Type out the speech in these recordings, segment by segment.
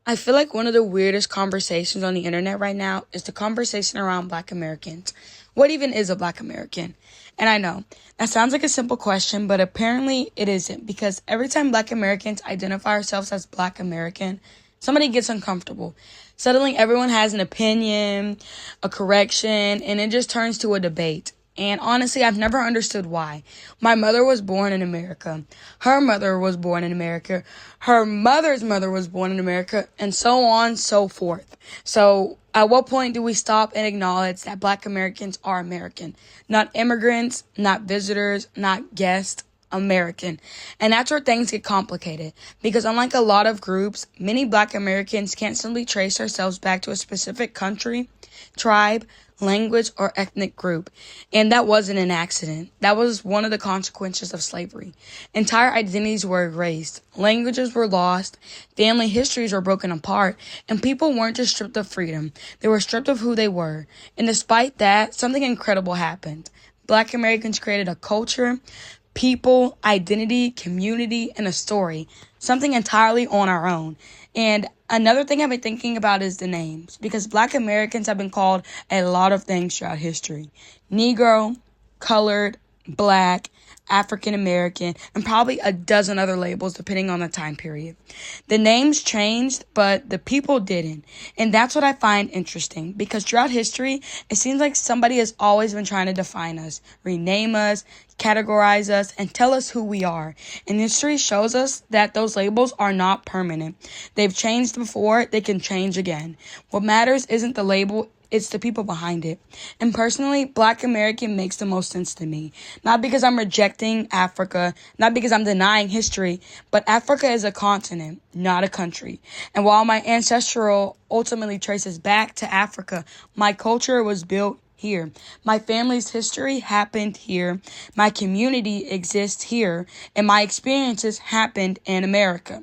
I feel like one of the weirdest conversations on the internet right now is the conversation around Black Americans. What even is a Black American? And I know, that sounds like a simple question, but apparently it isn't, because every time Black Americans identify ourselves as Black American, somebody gets uncomfortable. Suddenly everyone has an opinion, a correction, and it just turns to a debate. And honestly, I've never understood why. My mother was born in America. Her mother was born in America. Her mother's mother was born in America, and so on, so forth. So at what point do we stop and acknowledge that Black Americans are American? Not immigrants, not visitors, not guests, American. And that's where things get complicated, because unlike a lot of groups, many Black Americans can't simply trace ourselves back to a specific country, tribe, language, or ethnic group. And that wasn't an accident. That was one of the consequences of slavery. Entire identities were erased, languages were lost, family histories were broken apart, and people weren't just stripped of freedom, they were stripped of who they were. And despite that, something incredible happened. Black Americans created a culture, people, identity, community, and a story, something entirely on our own. And another thing I've been thinking about is the names, because Black Americans have been called a lot of things throughout history. Negro, colored, Black, African American, and probably a dozen other labels depending on the time period. The names changed, but the people didn't. And that's what I find interesting, because throughout history, it seems like somebody has always been trying to define us, rename us, categorize us, and tell us who we are. And history shows us that those labels are not permanent. They've changed before, they can change again. What matters isn't the label, it's the people behind it. And personally, Black American makes the most sense to me. Not because I'm rejecting Africa, not because I'm denying history, but Africa is a continent, not a country. And while my ancestral ultimately traces back to Africa, my culture was built here. My family's history happened here. My community exists here. And my experiences happened in America.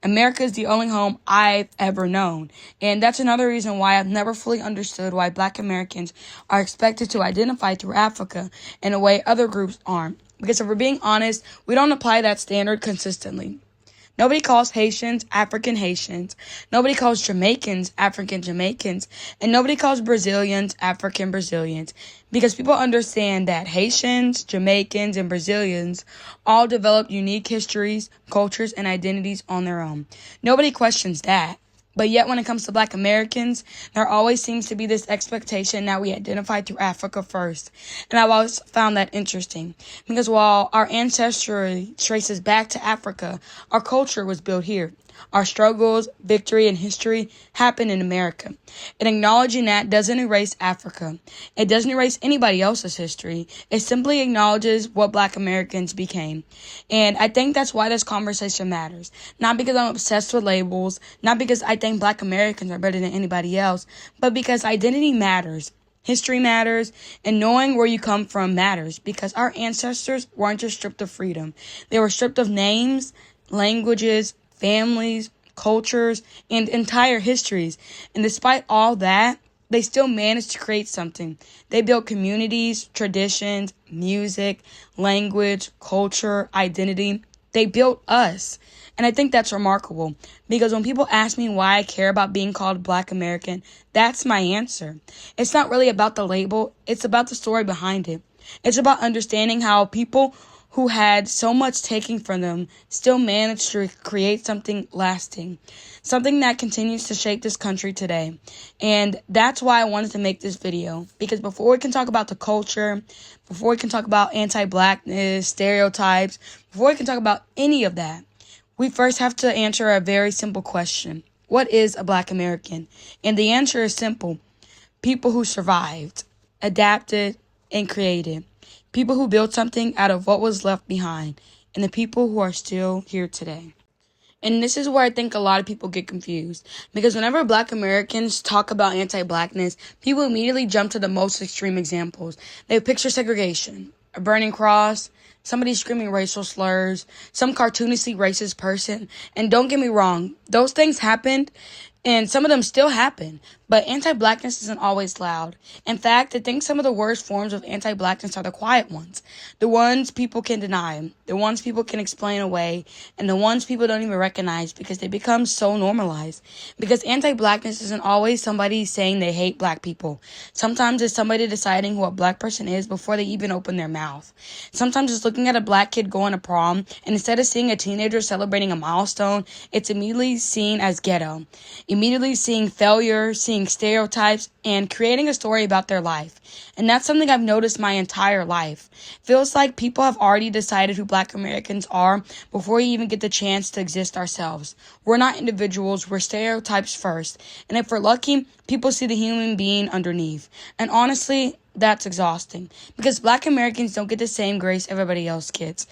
America is the only home I've ever known. And that's another reason why I've never fully understood why Black Americans are expected to identify through Africa in a way other groups aren't. Because if we're being honest, we don't apply that standard consistently. Nobody calls Haitians African Haitians. Nobody calls Jamaicans African Jamaicans. And nobody calls Brazilians African Brazilians. Because people understand that Haitians, Jamaicans, and Brazilians all developed unique histories, cultures, and identities on their own. Nobody questions that. But yet when it comes to Black Americans, there always seems to be this expectation that we identify through Africa first. And I've always found that interesting, because while our ancestry traces back to Africa, our culture was built here. Our struggles, victory, and history happened in America. And acknowledging that doesn't erase Africa. It doesn't erase anybody else's history. It simply acknowledges what Black Americans became. And I think that's why this conversation matters. Not because I'm obsessed with labels, not because I think Black Americans are better than anybody else, but because identity matters. History matters, and knowing where you come from matters, because our ancestors weren't just stripped of freedom. They were stripped of names, languages, families, cultures, and entire histories. And despite all that, they still managed to create something. They built communities, traditions, music, language, culture, identity. They built us. And I think that's remarkable, because when people ask me why I care about being called Black American, that's my answer. It's not really about the label. It's about the story behind it. It's about understanding how people who had so much taken from them still managed to create something lasting, something that continues to shape this country today. And that's why I wanted to make this video, because before we can talk about the culture, before we can talk about anti-Blackness, stereotypes, before we can talk about any of that, we first have to answer a very simple question. What is a Black American? And the answer is simple. People who survived, adapted, and created. People who built something out of what was left behind, and the people who are still here today. And this is where I think a lot of people get confused, because whenever Black Americans talk about anti-Blackness, people immediately jump to the most extreme examples. They picture segregation, a burning cross, somebody screaming racial slurs, some cartoonishly racist person. And don't get me wrong, those things happened, and some of them still happen. But anti-blackness isn't always loud. In fact, I think some of the worst forms of anti-blackness are the quiet ones. The ones people can deny, the ones people can explain away, and the ones people don't even recognize because they become so normalized. Because anti-blackness isn't always somebody saying they hate black people. Sometimes it's somebody deciding who a black person is before they even open their mouth. Sometimes it's looking at a black kid going to prom, and instead of seeing a teenager celebrating a milestone, it's immediately seen as ghetto. Immediately seeing failure, seeing stereotypes, and creating a story about their life. And that's something I've noticed my entire life. Feels like people have already decided who black Americans are before we even get the chance to exist ourselves. We're not individuals, we're stereotypes first. And if we're lucky, people see the human being underneath. And honestly, that's exhausting. Because black Americans don't get the same grace everybody else gets.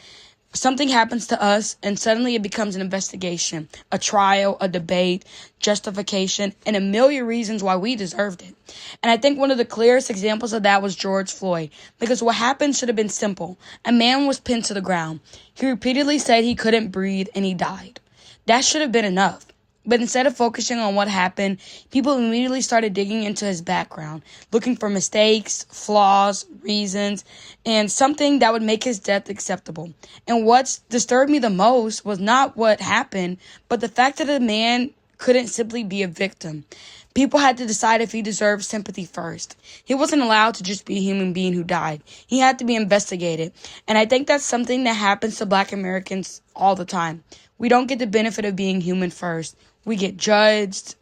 Something happens to us, and suddenly it becomes an investigation, a trial, a debate, justification, and a million reasons why we deserved it. And I think one of the clearest examples of that was George Floyd, because what happened should have been simple. A man was pinned to the ground. He repeatedly said he couldn't breathe, and he died. That should have been enough. But instead of focusing on what happened, people immediately started digging into his background, looking for mistakes, flaws, reasons, and something that would make his death acceptable. And what disturbed me the most was not what happened, but the fact that the man couldn't simply be a victim. People had to decide if he deserved sympathy first. He wasn't allowed to just be a human being who died. He had to be investigated. And I think that's something that happens to black Americans all the time. We don't get the benefit of being human first. We get judged,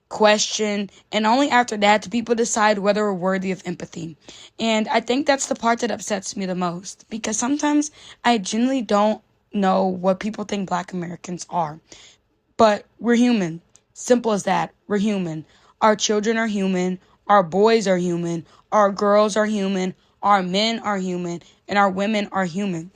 questioned, and only after that do people decide whether we're worthy of empathy. And I think that's the part that upsets me the most, because sometimes I genuinely don't know what people think black Americans are. But we're human. Simple as that. We're human. Our children are human. Our boys are human. Our girls are human. Our men are human. And our women are human.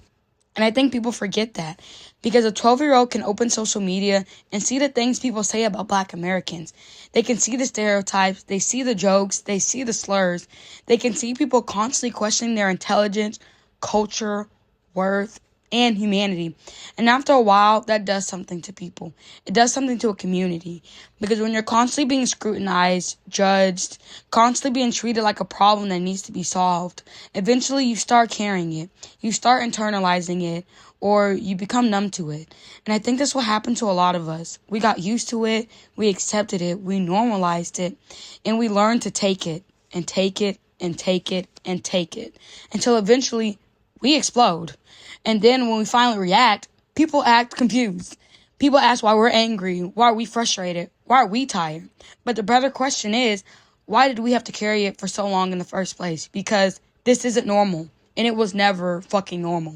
And I think people forget that, because a 12-year-old can open social media and see the things people say about black Americans. They can see the stereotypes, they see the jokes, they see the slurs. They can see people constantly questioning their intelligence, culture, worth, and humanity. And after a while, that does something to people. It does something to a community. Because when you're constantly being scrutinized, judged, constantly being treated like a problem that needs to be solved, eventually you start carrying it. You start internalizing it, or you become numb to it. And I think that's what happened to a lot of us. We got used to it, we accepted it, we normalized it, and we learned to take it, and take it, and take it, and take it, until eventually we explode. And then when we finally react, people act confused. People ask why we're angry, why are we frustrated, why are we tired? But the better question is, why did we have to carry it for so long in the first place? Because this isn't normal, and it was never fucking normal.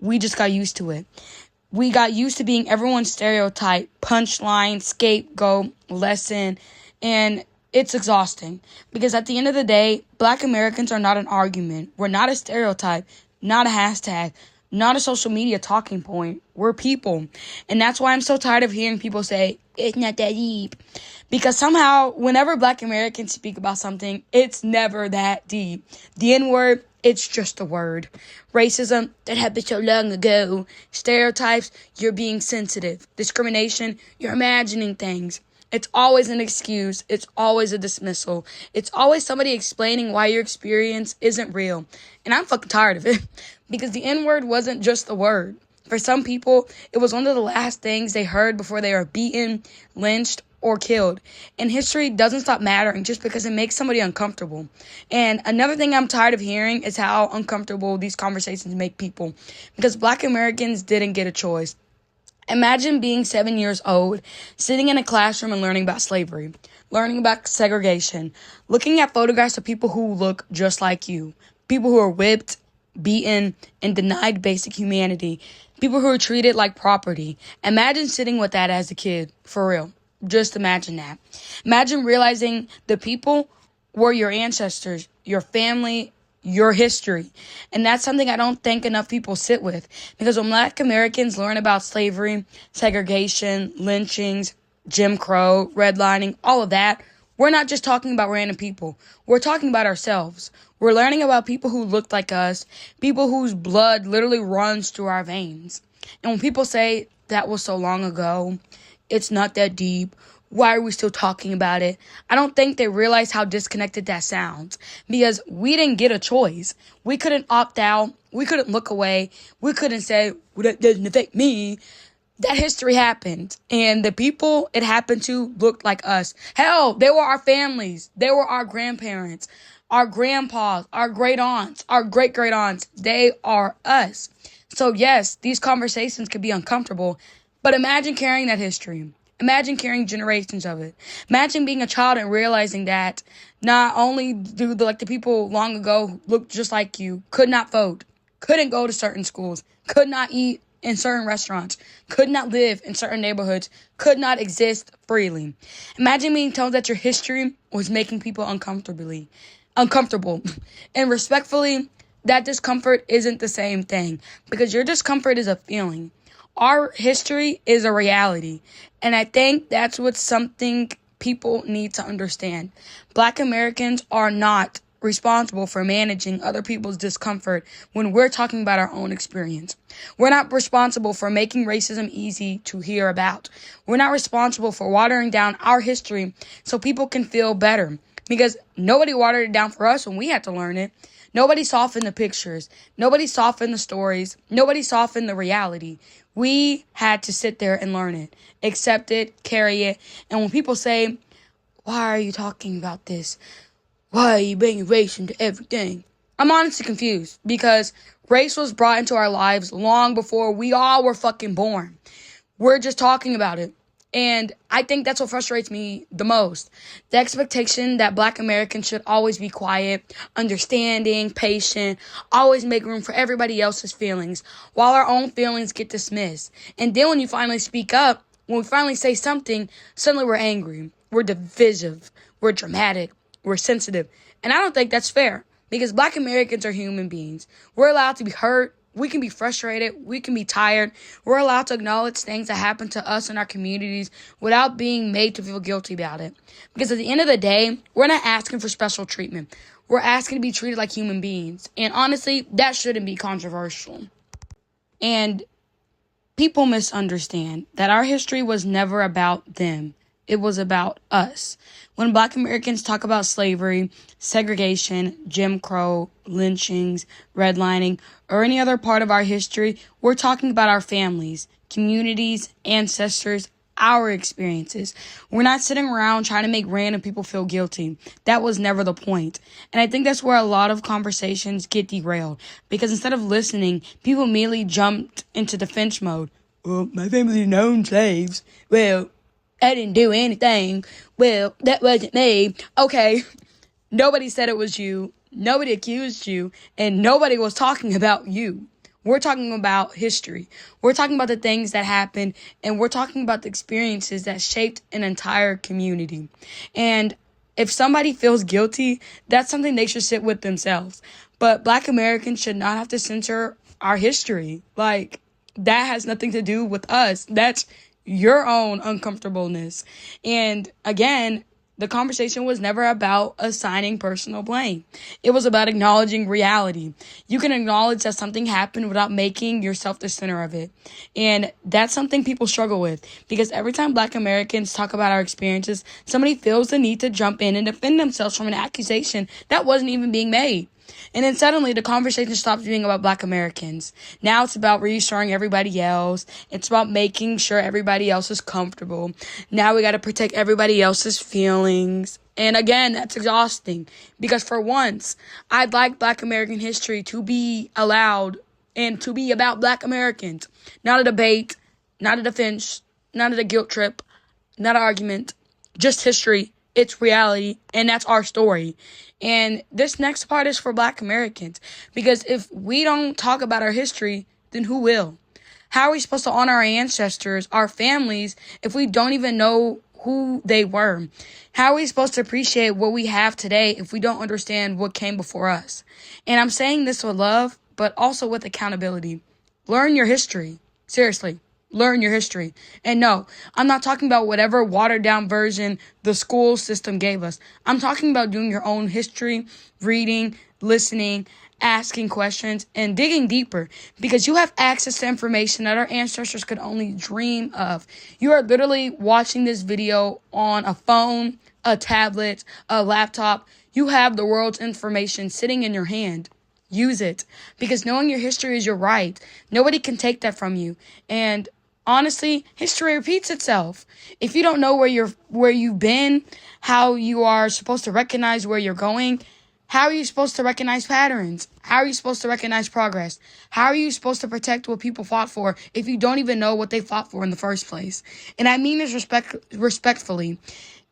We just got used to it. We got used to being everyone's stereotype, punchline, scapegoat, lesson, and it's exhausting. Because at the end of the day, black Americans are not an argument. We're not a stereotype, not a hashtag, not a social media talking point. We're people. And that's why I'm so tired of hearing people say, it's not that deep. Because somehow, whenever black Americans speak about something, it's never that deep. The N-word, it's just a word. Racism, that happened so long ago. Stereotypes, you're being sensitive. Discrimination, you're imagining things. It's always an excuse. It's always a dismissal. It's always somebody explaining why your experience isn't real. And I'm fucking tired of it. Because the N-word wasn't just a word. For some people, it was one of the last things they heard before they were beaten, lynched, or killed. And history doesn't stop mattering just because it makes somebody uncomfortable. And another thing I'm tired of hearing is how uncomfortable these conversations make people. Because black Americans didn't get a choice. Imagine being 7 years old, sitting in a classroom and learning about slavery, learning about segregation, looking at photographs of people who look just like you, people who are whipped, beaten, and denied basic humanity, people who are treated like property. Imagine sitting with that as a kid, for real. Just imagine that. Imagine realizing the people were your ancestors, your family, your history. And that's something I don't think enough people sit with. Because when black Americans learn about slavery, segregation, lynchings, Jim Crow, redlining, all of that, we're not just talking about random people. We're talking about ourselves. We're learning about people who look like us, people whose blood literally runs through our veins. And when people say that was so long ago, it's not that deep, Why are we still talking about it? I don't think they realize how disconnected that sounds, because we didn't get a choice. We couldn't opt out. We couldn't look away. We couldn't say, well, that doesn't affect me. That history happened, and the people it happened to looked like us. Hell, they were our families. They were our grandparents, our grandpas, our great aunts, our great great aunts. They are us. So yes, these conversations could be uncomfortable, but imagine carrying that history. Imagine carrying generations of it. Imagine being a child and realizing that not only do the people long ago look just like you, could not vote, couldn't go to certain schools, could not eat in certain restaurants, could not live in certain neighborhoods, could not exist freely. Imagine being told that your history was making people uncomfortable. And respectfully, that discomfort isn't the same thing, because your discomfort is a feeling. Our history is a reality. And I think that's what something people need to understand. Black Americans are not responsible for managing other people's discomfort when we're talking about our own experience. We're not responsible for making racism easy to hear about. We're not responsible for watering down our history so people can feel better, because nobody watered it down for us when we had to learn it. Nobody softened the pictures. Nobody softened the stories. Nobody softened the reality. We had to sit there and learn it, accept it, carry it. And when people say, why are you talking about this? Why are you bringing race into everything? I'm honestly confused, because race was brought into our lives long before we all were fucking born. We're just talking about it. And I think that's what frustrates me the most. The expectation that Black Americans should always be quiet, understanding, patient, always make room for everybody else's feelings, while our own feelings get dismissed. And then when you finally speak up, when we finally say something, suddenly we're angry, we're divisive, we're dramatic, we're sensitive. And I don't think that's fair, because Black Americans are human beings. We're allowed to be hurt. We can be frustrated. We can be tired. We're allowed to acknowledge things that happen to us in our communities without being made to feel guilty about it. Because at the end of the day, we're not asking for special treatment. We're asking to be treated like human beings. And honestly, that shouldn't be controversial. And people misunderstand that our history was never about them. It was about us. When Black Americans talk about slavery, segregation, Jim Crow, lynchings, redlining, or any other part of our history, we're talking about our families, communities, ancestors, our experiences. We're not sitting around trying to make random people feel guilty. That was never the point. And I think that's where a lot of conversations get derailed, because instead of listening, people immediately jumped into defense mode. Well, my family didn't own slaves. Well, I didn't do anything. Well, that wasn't me. Okay, nobody said it was you. Nobody accused you. And nobody was talking about you. We're talking about history. We're talking about the things that happened. And we're talking about the experiences that shaped an entire community. And if somebody feels guilty, that's something they should sit with themselves. But Black Americans should not have to censor our history. Like, that has nothing to do with us. That's your own uncomfortableness. And again, the conversation was never about assigning personal blame. It was about acknowledging reality. You can acknowledge that something happened without making yourself the center of it. And that's something people struggle with, because every time Black Americans talk about our experiences, somebody feels the need to jump in and defend themselves from an accusation that wasn't even being made. And then suddenly the conversation stops being about Black Americans. Now it's about reassuring everybody else. It's about making sure everybody else is comfortable. Now we got to protect everybody else's feelings. And again, that's exhausting, because for once, I'd like Black American history to be allowed and to be about Black Americans. Not a debate, not a defense, not a guilt trip, not an argument, just history. It's reality, and that's our story. And this next part is for Black Americans, because if we don't talk about our history, then who will? How are we supposed to honor our ancestors, our families, if we don't even know who they were? How are we supposed to appreciate what we have today if we don't understand what came before us? And I'm saying this with love, but also with accountability. Learn your history. Seriously. Learn your history. And no, I'm not talking about whatever watered down version the school system gave us. I'm talking about doing your own history, reading, listening, asking questions, and digging deeper, because you have access to information that our ancestors could only dream of. You are literally watching this video on a phone, a tablet, a laptop. You have the world's information sitting in your hand. Use it, because knowing your history is your right. Nobody can take that from you. And honestly, history repeats itself. If you don't know where you've been, how you are supposed to recognize where you're going, how are you supposed to recognize patterns? How are you supposed to recognize progress? How are you supposed to protect what people fought for if you don't even know what they fought for in the first place? And I mean this respectfully.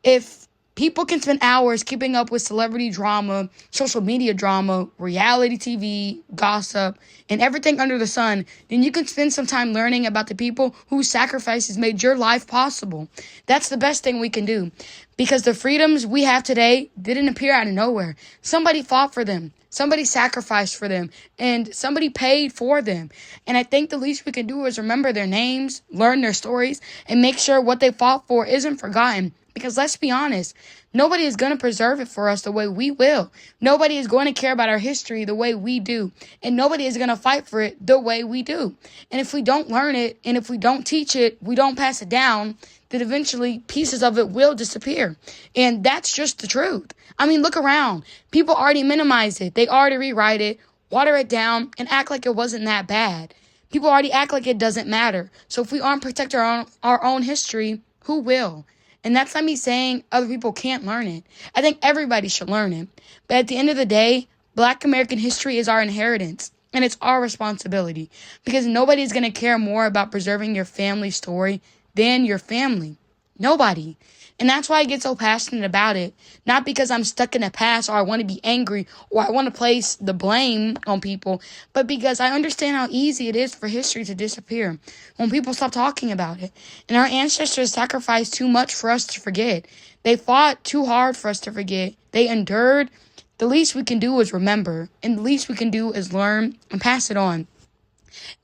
If people can spend hours keeping up with celebrity drama, social media drama, reality TV, gossip, and everything under the sun, then you can spend some time learning about the people whose sacrifices made your life possible. That's the best thing we can do, because the freedoms we have today didn't appear out of nowhere. Somebody fought for them. Somebody sacrificed for them, and somebody paid for them. And I think the least we can do is remember their names, learn their stories, and make sure what they fought for isn't forgotten. Because let's be honest, nobody is going to preserve it for us the way we will. Nobody is going to care about our history the way we do. And nobody is going to fight for it the way we do. And if we don't learn it, and if we don't teach it, we don't pass it down, then eventually pieces of it will disappear. And that's just the truth. I mean, look around. People already minimize it. They already rewrite it, water it down, and act like it wasn't that bad. People already act like it doesn't matter. So if we aren't protecting our own history, who will? And that's not me saying other people can't learn it. I think everybody should learn it. But at the end of the day, Black American history is our inheritance. And it's our responsibility. Because nobody's going to care more about preserving your family story than your family. Nobody. And that's why I get so passionate about it. Not because I'm stuck in the past, or I want to be angry, or I want to place the blame on people, but because I understand how easy it is for history to disappear when people stop talking about it. And our ancestors sacrificed too much for us to forget. They fought too hard for us to forget. They endured. The least we can do is remember, and the least we can do is learn and pass it on.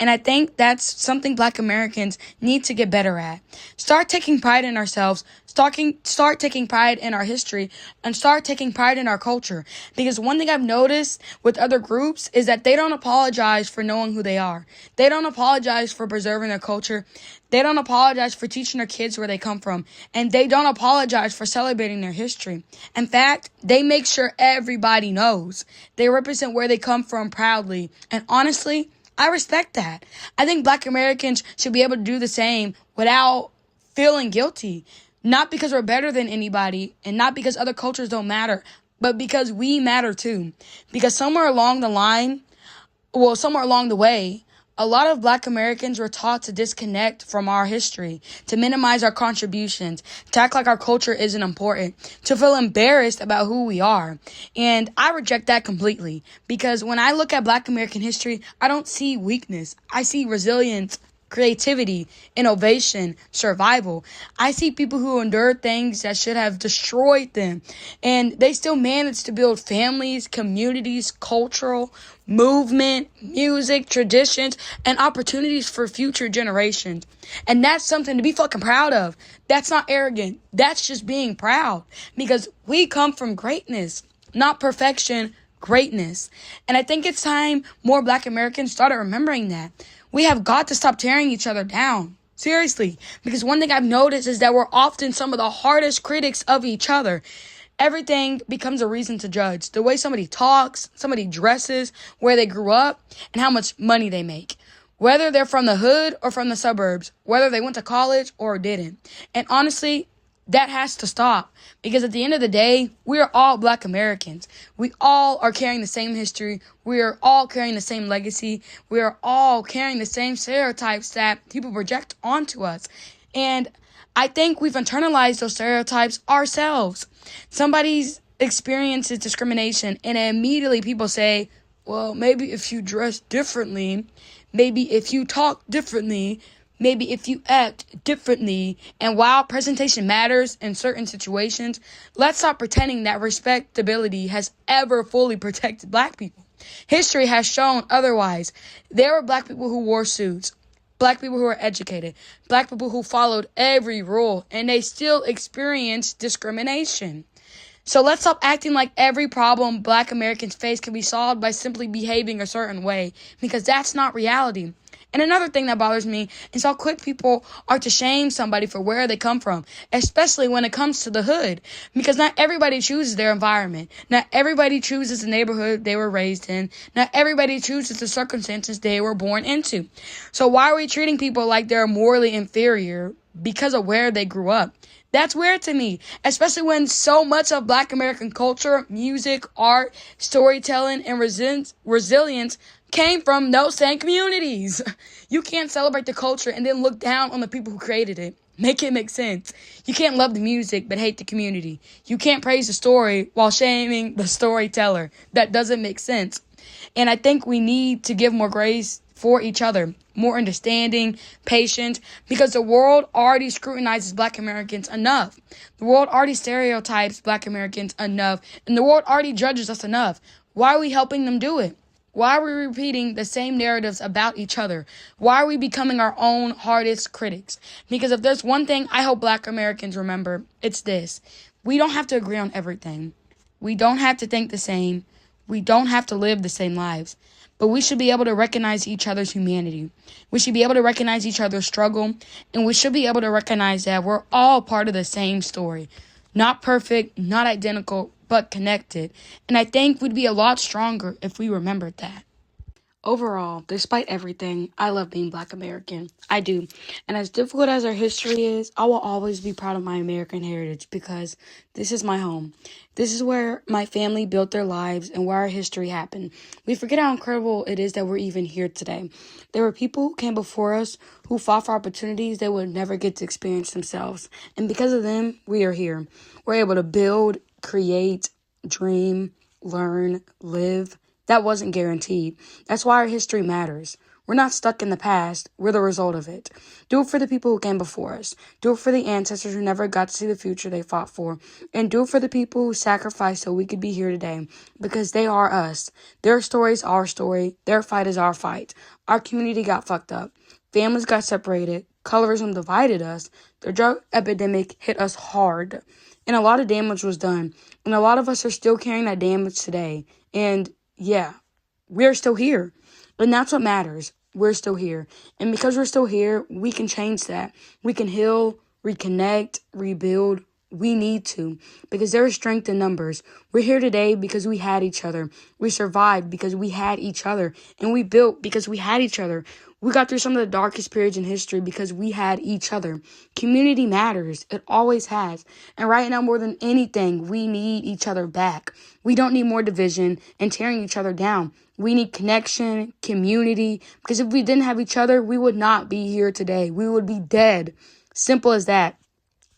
And I think that's something Black Americans need to get better at. Start taking pride in ourselves, start taking pride in our history, and start taking pride in our culture. Because one thing I've noticed with other groups is that they don't apologize for knowing who they are. They don't apologize for preserving their culture. They don't apologize for teaching their kids where they come from. And they don't apologize for celebrating their history. In fact, they make sure everybody knows. They represent where they come from proudly. And honestly, I respect that. I think Black Americans should be able to do the same without feeling guilty. Not because we're better than anybody, and not because other cultures don't matter, but because we matter too. Because somewhere along the way, a lot of Black Americans were taught to disconnect from our history, to minimize our contributions, to act like our culture isn't important, to feel embarrassed about who we are. And I reject that completely, because when I look at Black American history, I don't see weakness. I see resilience, creativity, innovation, survival. I see people who endured things that should have destroyed them, and they still managed to build families, communities, cultural movement, music, traditions, and opportunities for future generations. And that's something to be fucking proud of. That's not arrogant. That's just being proud, because we come from greatness, not perfection, greatness. And I think it's time more Black Americans started remembering that. We have got to stop tearing each other down. Seriously. Because one thing I've noticed is that we're often some of the hardest critics of each other. Everything becomes a reason to judge. The way somebody talks, somebody dresses, where they grew up, and how much money they make. Whether they're from the hood or from the suburbs. Whether they went to college or didn't. And honestly, that has to stop, because at the end of the day, we are all Black Americans. We all are carrying the same history. We are all carrying the same legacy. We are all carrying the same stereotypes that people project onto us. And I think we've internalized those stereotypes ourselves. Somebody's experiences discrimination, and immediately people say, well, maybe if you dress differently, maybe if you talk differently, maybe if you act differently. And while presentation matters in certain situations, let's stop pretending that respectability has ever fully protected Black people. History has shown otherwise. There were Black people who wore suits, Black people who were educated, Black people who followed every rule, and they still experienced discrimination. So let's stop acting like every problem Black Americans face can be solved by simply behaving a certain way, because that's not reality. And another thing that bothers me is how quick people are to shame somebody for where they come from, especially when it comes to the hood. Because not everybody chooses their environment. Not everybody chooses the neighborhood they were raised in. Not everybody chooses the circumstances they were born into. So why are we treating people like they're morally inferior because of where they grew up? That's weird to me, especially when so much of Black American culture, music, art, storytelling, and resilience came from those same communities. You can't celebrate the culture and then look down on the people who created it. Make it make sense. You can't love the music but hate the community. You can't praise the story while shaming the storyteller. That doesn't make sense. And I think we need to give more grace for each other, more understanding, patience, because the world already scrutinizes Black Americans enough. The world already stereotypes Black Americans enough, and the world already judges us enough. Why are we helping them do it? Why are we repeating the same narratives about each other? Why are we becoming our own hardest critics? Because if there's one thing I hope Black Americans remember, it's this. We don't have to agree on everything. We don't have to think the same. We don't have to live the same lives. But we should be able to recognize each other's humanity. We should be able to recognize each other's struggle. And we should be able to recognize that we're all part of the same story. Not perfect, not identical, but connected. And I think we'd be a lot stronger if we remembered that. Overall, despite everything, I love being Black American. I do. And as difficult as our history is, I will always be proud of my American heritage because this is my home. This is where my family built their lives and where our history happened. We forget how incredible it is that we're even here today. There were people who came before us who fought for opportunities they would never get to experience themselves. And because of them, we are here. We're able to build, create, dream, learn, live. That wasn't guaranteed. That's why our history matters. We're not stuck in the past. We're the result of it. Do it for the people who came before us. Do it for the ancestors who never got to see the future they fought for. And do it for the people who sacrificed so we could be here today. Because they are us. Their story is our story. Their fight is our fight. Our community got fucked up. Families got separated. Colorism divided us. The drug epidemic hit us hard. And a lot of damage was done. And a lot of us are still carrying that damage today. And yeah, we're still here. And that's what matters. We're still here. And because we're still here, we can change that. We can heal, reconnect, rebuild. We need to. Because there is strength in numbers. We're here today because we had each other. We survived because we had each other. And we built because we had each other. We got through some of the darkest periods in history because we had each other. Community matters. It always has. And right now, more than anything, we need each other back. We don't need more division and tearing each other down. We need connection, community, because if we didn't have each other, we would not be here today. We would be dead. Simple as that.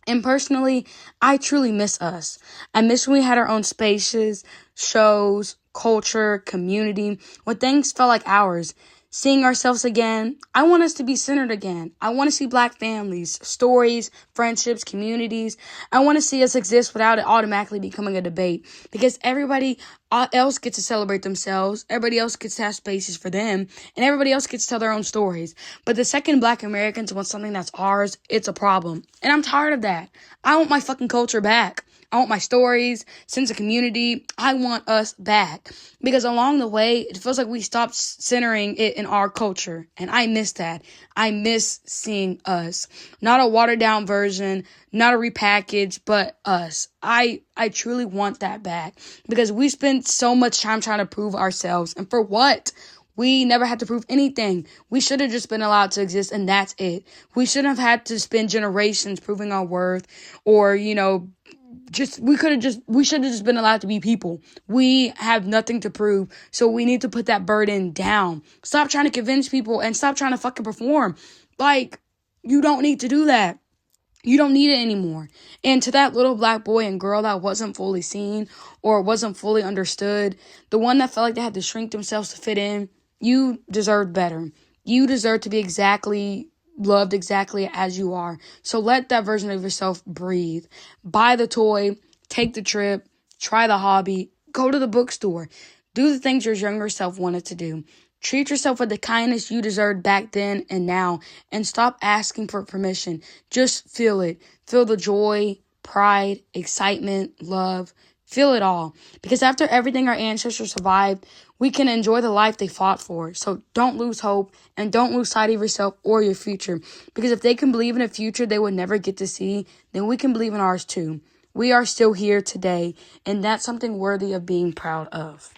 And personally, I truly miss us. I miss when we had our own spaces, shows, culture, community, when things felt like ours. Seeing ourselves again. I want us to be centered again. I want to see Black families, stories, friendships, communities. I want to see us exist without it automatically becoming a debate, because everybody else gets to celebrate themselves. Everybody else gets to have spaces for them, and everybody else gets to tell their own stories. But the second Black Americans want something that's ours, it's a problem. And I'm tired of that. I want my fucking culture back. I want my stories, sense of community. I want us back. Because along the way, it feels like we stopped centering it in our culture. And I miss that. I miss seeing us. Not a watered down version, not a repackaged, but us. I truly want that back. Because we spent so much time trying to prove ourselves. And for what? We never had to prove anything. We should have just been allowed to exist, and that's it. We shouldn't have had to spend generations proving our worth, or, we should have just been allowed to be people. We have nothing to prove, so we need to put that burden down. Stop trying to convince people and stop trying to fucking perform. Like, you don't need to do that. You don't need it anymore. And to that little Black boy and girl that wasn't fully seen or wasn't fully understood, the one that felt like they had to shrink themselves to fit in, you deserve better. You deserve to be loved exactly as you are. So let that version of yourself breathe. Buy the toy, take the trip, try the hobby, go to the bookstore. Do the things your younger self wanted to do. Treat yourself with the kindness you deserved back then and now, and stop asking for permission. Just feel it. Feel the joy, pride, excitement, love. Feel it all. Because after everything our ancestors survived, we can enjoy the life they fought for. So don't lose hope and don't lose sight of yourself or your future. Because if they can believe in a future they would never get to see, then we can believe in ours too. We are still here today, and that's something worthy of being proud of.